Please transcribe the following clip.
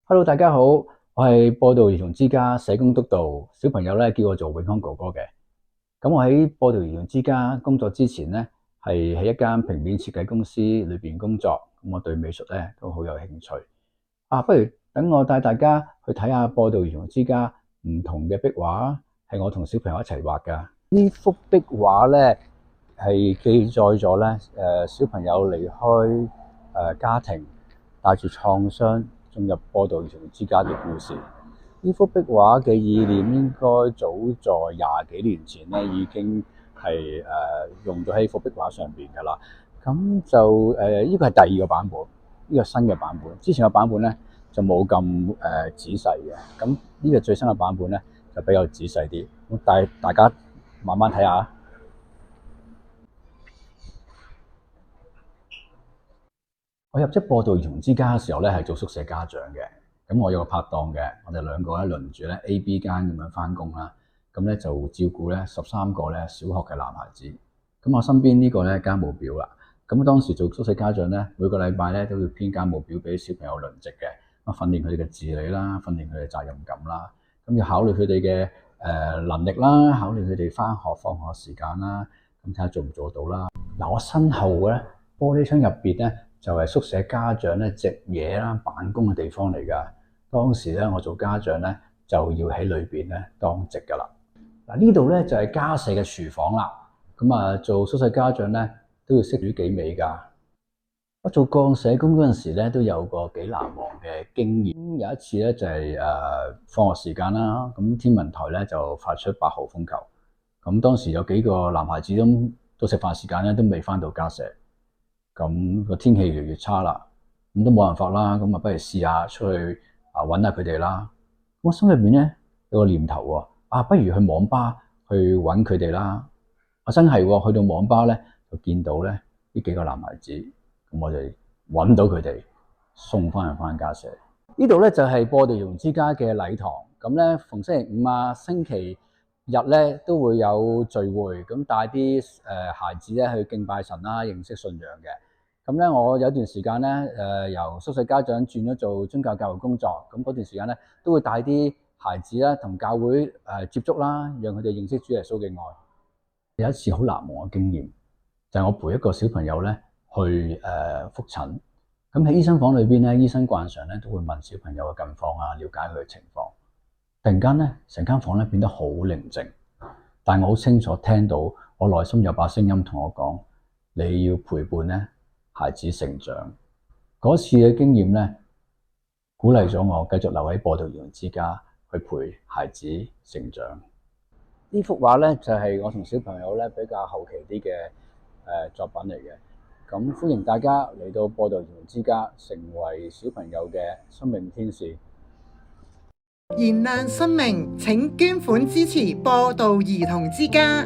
Hello，大家好，我係播道兒童之家社工督導，小朋友咧叫我做永康哥哥嘅。咁我喺播道兒童之家工作之前咧，係喺一間平面設計公司裏邊工作，咁我對美術咧都好有興趣。不如等我帶大家去睇下播道兒童之家唔同嘅壁畫，係我同小朋友一齊畫噶。呢幅壁畫咧係記載咗咧，小朋友離開家庭，帶住創傷進入播道兒童之家嘅故事。呢幅壁畫嘅意念應該早在廿幾年前咧已經係用咗喺幅壁畫上邊㗎啦。咁就呢個係第二個版本，呢個新嘅版本。之前嘅版本咧就冇咁仔細嘅。咁呢個最新嘅版本咧就比較仔細啲。咁帶大家慢慢睇下。我入職播道兒童之家嘅時候咧，係做宿舍家長嘅。咁我有個拍檔嘅，我哋兩個咧輪住咧 A、B 間咁樣返工啦。咁咧就照顧咧13個咧小學嘅男孩子。咁我身邊呢個咧家務表啦。咁當時做宿舍家長咧，每個禮拜咧都要編家務表俾小朋友輪值嘅。咁訓練佢哋嘅自理啦，訓練佢哋責任感啦。咁要考慮佢哋嘅能力啦，考慮佢哋返學放學時間啦。咁睇下做唔做到啦。嗱，我身後咧玻璃窗入邊咧，就係宿舍家長咧食嘢啦、辦公嘅地方嚟㗎。當時咧，我做家長咧就要喺裏邊咧當值㗎啦。嗱，呢度咧就係家舍嘅廚房啦。咁做宿舍家長咧都要識煮幾味㗎。我做個案社工嗰陣時咧，都有個幾難忘嘅經驗。有一次咧就係放學時間啦，咁天文台咧就發出8號風球。咁當時有幾個男孩子都食飯時間咧都未返到家舍。咁個天氣越嚟越差啦，咁都冇辦法啦，咁不如試下出去揾下佢哋啦。我心入面咧有個念頭喎，不如去網吧去揾佢哋啦。真係喎，去到網吧咧就見到咧呢幾個男孩子，咁我哋揾到佢哋，送翻家舍。呢度咧就係播道兒童之家嘅禮堂，咁咧逢星期五星期日咧都會有聚會，咁帶啲孩子咧去敬拜神啦，認識信仰嘅。咁咧，我有段時間咧，由宿舍家長轉咗做宗教教育工作，咁嗰段時間咧，都會帶啲孩子咧同教會接觸啦，讓佢哋認識主耶穌嘅愛。有一次好難忘嘅經驗，就係我陪一個小朋友咧去覆診。咁喺醫生房裏邊咧，醫生慣常咧都會問小朋友嘅近況啊，了解佢嘅情況。突然間咧，成間房咧變得好寧靜，但我好清楚聽到我內心有把聲音同我講：你要陪伴咧孩子成長。嗰次嘅經驗咧，鼓勵咗我繼續留喺播道兒童之家去陪孩子成長。呢幅畫咧就係我同小朋友咧比較後期啲嘅作品嚟嘅。咁歡迎大家嚟到播道兒童之家，成為小朋友嘅生命天使。燃亮生命，請捐款支持播道兒童之家。